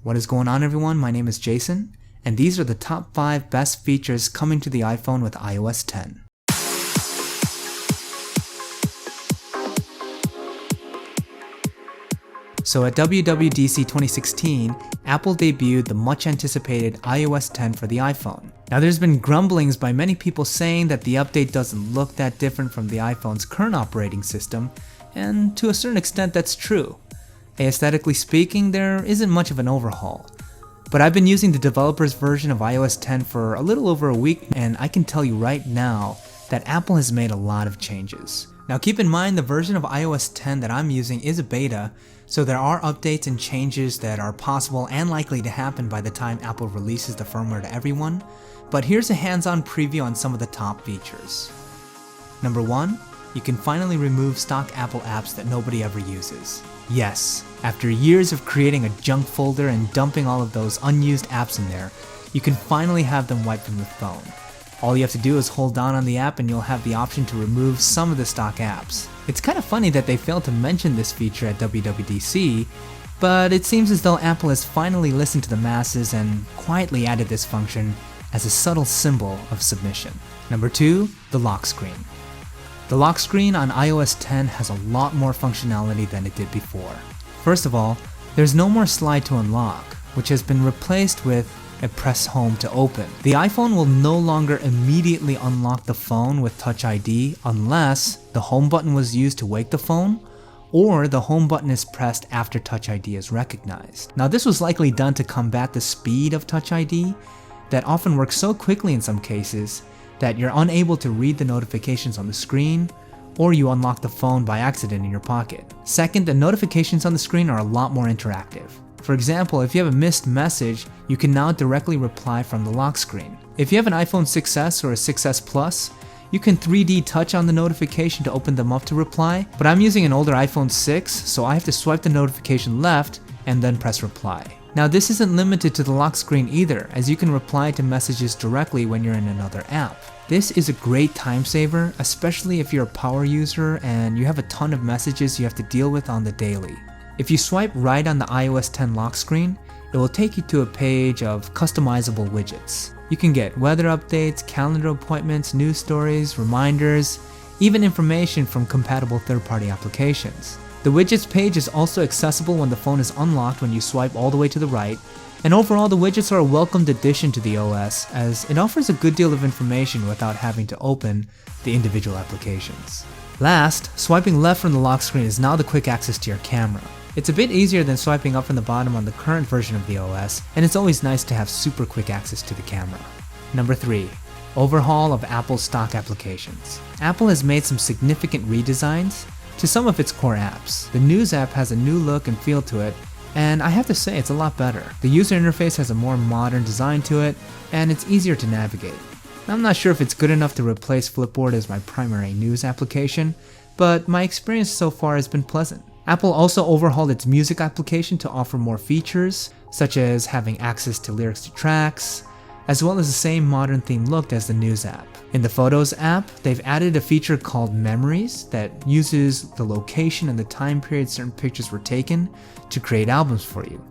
What is going on, everyone? My name is Jason, and these are the top 5 best features coming to the iPhone with iOS 10. So at WWDC 2016, Apple debuted the much anticipated iOS 10 for the iPhone. Now there's been grumblings by many people saying that the update doesn't look that different from the iPhone's current operating system, and to a certain extent that's true. Aesthetically speaking, there isn't much of an overhaul. But I've been using the developer's version of iOS 10 for a little over a week, and I can tell you right now that Apple has made a lot of changes. Now keep in mind the version of iOS 10 that I'm using is a beta, so there are updates and changes that are possible and likely to happen by the time Apple releases the firmware to everyone, but here's a hands-on preview on some of the top features. Number 1, you can finally remove stock Apple apps that nobody ever uses. Yes, after years of creating a junk folder and dumping all of those unused apps in there, you can finally have them wiped from the phone. All you have to do is hold down on the app and you'll have the option to remove some of the stock apps. It's kind of funny that they failed to mention this feature at WWDC, but it seems as though Apple has finally listened to the masses and quietly added this function as a subtle symbol of submission. Number 2, the lock screen. The lock screen on iOS 10 has a lot more functionality than it did before. First of all, there's no more slide to unlock, which has been replaced with a press home to open. The iPhone will no longer immediately unlock the phone with Touch ID unless the home button was used to wake the phone, or the home button is pressed after Touch ID is recognized. Now this was likely done to combat the speed of Touch ID that often works so quickly in some cases that you're unable to read the notifications on the screen, or you unlock the phone by accident in your pocket. Second, the notifications on the screen are a lot more interactive. For example, if you have a missed message, you can now directly reply from the lock screen. If you have an iPhone 6s or a 6s Plus, you can 3D touch on the notification to open them up to reply, but I'm using an older iPhone 6, so I have to swipe the notification left and then press reply. Now this isn't limited to the lock screen either, as you can reply to messages directly when you're in another app. This is a great time saver, especially if you're a power user and you have a ton of messages you have to deal with on the daily. If you swipe right on the iOS 10 lock screen, it will take you to a page of customizable widgets. You can get weather updates, calendar appointments, news stories, reminders, even information from compatible third-party applications. The widgets page is also accessible when the phone is unlocked when you swipe all the way to the right, and overall the widgets are a welcomed addition to the OS as it offers a good deal of information without having to open the individual applications. Last, swiping left from the lock screen is now the quick access to your camera. It's a bit easier than swiping up from the bottom on the current version of the OS, and it's always nice to have super quick access to the camera. Number 3, Overhaul of Apple's stock applications. Apple has made some significant redesigns to some of its core apps. The News app has a new look and feel to it, and I have to say it's a lot better. The user interface has a more modern design to it, and it's easier to navigate. I'm not sure if it's good enough to replace Flipboard as my primary news application, but my experience so far has been pleasant. Apple also overhauled its music application to offer more features, such as having access to lyrics to tracks, as well as the same modern theme look as the News app. In the Photos app, they've added a feature called Memories that uses the location and the time period certain pictures were taken to create albums for you.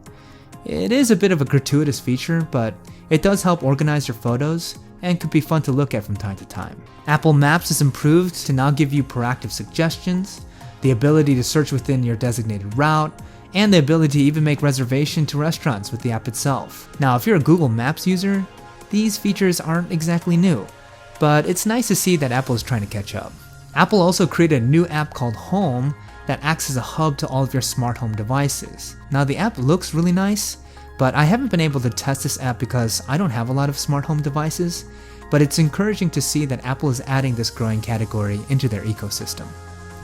It is a bit of a gratuitous feature, but it does help organize your photos and could be fun to look at from time to time. Apple Maps is improved to now give you proactive suggestions, the ability to search within your designated route, and the ability to even make reservation to restaurants with the app itself. Now, if you're a Google Maps user, these features aren't exactly new, but it's nice to see that Apple is trying to catch up. Apple also created a new app called Home that acts as a hub to all of your smart home devices. Now the app looks really nice, but I haven't been able to test this app because I don't have a lot of smart home devices, but it's encouraging to see that Apple is adding this growing category into their ecosystem.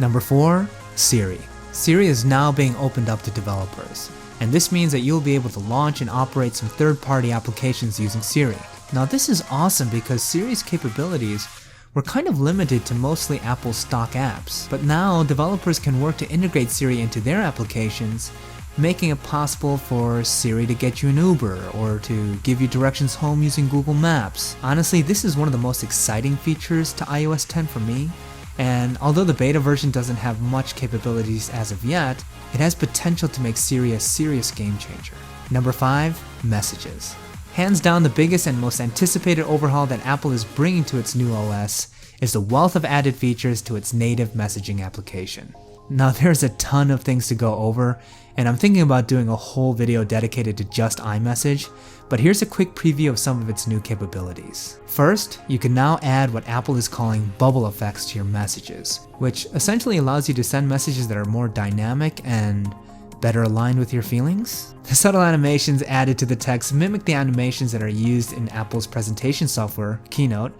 Number 4, Siri. Siri is now being opened up to developers, and this means that you'll be able to launch and operate some third-party applications using Siri. Now this is awesome because Siri's capabilities were kind of limited to mostly Apple's stock apps, but now developers can work to integrate Siri into their applications, making it possible for Siri to get you an Uber or to give you directions home using Google Maps. Honestly, this is one of the most exciting features to iOS 10 for me, and although the beta version doesn't have much capabilities as of yet, it has potential to make Siri a serious game changer. Number 5. Messages. Hands down, the biggest and most anticipated overhaul that Apple is bringing to its new OS is the wealth of added features to its native messaging application. Now there's a ton of things to go over, and I'm thinking about doing a whole video dedicated to just iMessage, but here's a quick preview of some of its new capabilities. First, you can now add what Apple is calling bubble effects to your messages, which essentially allows you to send messages that are more dynamic and better aligned with your feelings. The subtle animations added to the text mimic the animations that are used in Apple's presentation software, Keynote,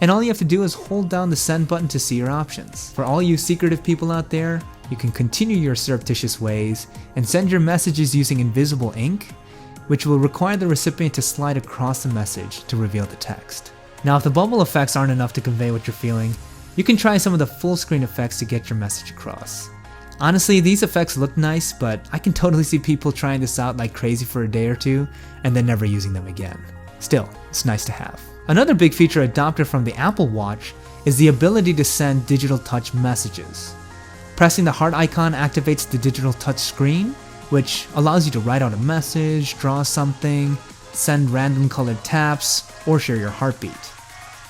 and all you have to do is hold down the send button to see your options. For all you secretive people out there, you can continue your surreptitious ways and send your messages using invisible ink, which will require the recipient to slide across the message to reveal the text. Now, if the bubble effects aren't enough to convey what you're feeling, you can try some of the full screen effects to get your message across. Honestly, these effects look nice, but I can totally see people trying this out like crazy for a day or two and then never using them again. Still, it's nice to have. Another big feature adopted from the Apple Watch is the ability to send digital touch messages. Pressing the heart icon activates the digital touch screen, which allows you to write out a message, draw something, send random colored taps, or share your heartbeat.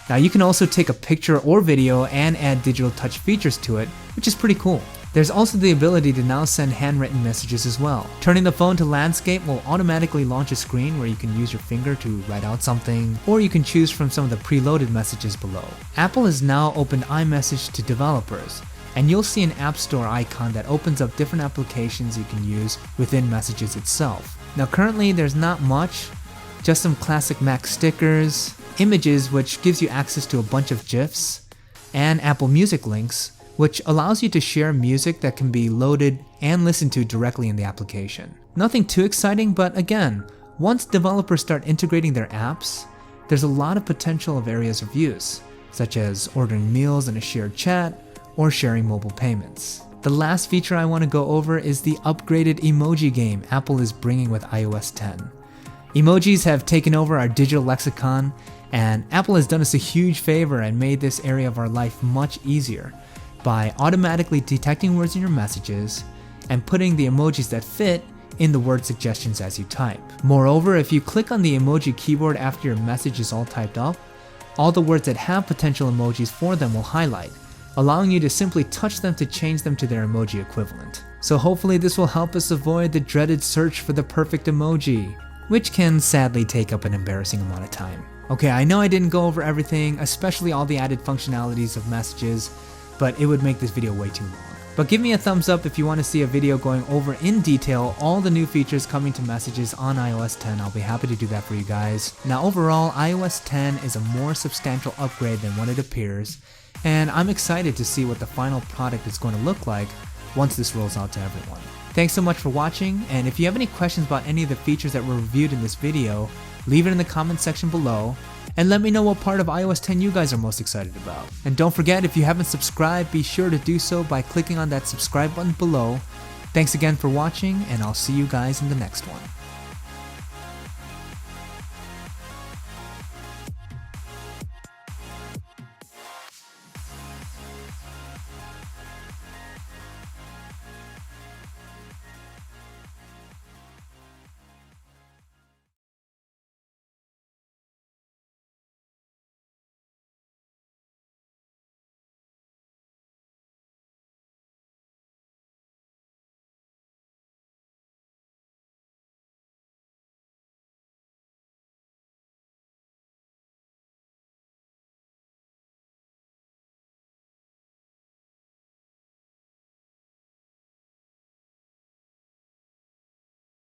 Now you can also take a picture or video and add digital touch features to it, which is pretty cool. There's also the ability to now send handwritten messages as well. Turning the phone to landscape will automatically launch a screen where you can use your finger to write out something, or you can choose from some of the preloaded messages below. Apple has now opened iMessage to developers, and you'll see an App Store icon that opens up different applications you can use within Messages itself. Now currently there's not much, just some classic Mac stickers, images which gives you access to a bunch of GIFs, and Apple Music links, which allows you to share music that can be loaded and listened to directly in the application. Nothing too exciting, but again, once developers start integrating their apps, there's a lot of potential of areas of use, such as ordering meals in a shared chat or sharing mobile payments. The last feature I want to go over is the upgraded emoji game Apple is bringing with iOS 10. Emojis have taken over our digital lexicon, and Apple has done us a huge favor and made this area of our life much easier by automatically detecting words in your messages and putting the emojis that fit in the word suggestions as you type. Moreover, if you click on the emoji keyboard after your message is all typed up, all the words that have potential emojis for them will highlight, allowing you to simply touch them to change them to their emoji equivalent. So hopefully this will help us avoid the dreaded search for the perfect emoji, which can sadly take up an embarrassing amount of time. Okay, I know I didn't go over everything, especially all the added functionalities of messages, but it would make this video way too long. But give me a thumbs up if you want to see a video going over in detail all the new features coming to Messages on iOS 10. I'll be happy to do that for you guys. Now overall, iOS 10 is a more substantial upgrade than what it appears, and I'm excited to see what the final product is going to look like once this rolls out to everyone. Thanks so much for watching, and if you have any questions about any of the features that were reviewed in this video, leave it in the comment section below, and let me know what part of iOS 10 you guys are most excited about. And don't forget, if you haven't subscribed, be sure to do so by clicking on that subscribe button below. Thanks again for watching, and I'll see you guys in the next one.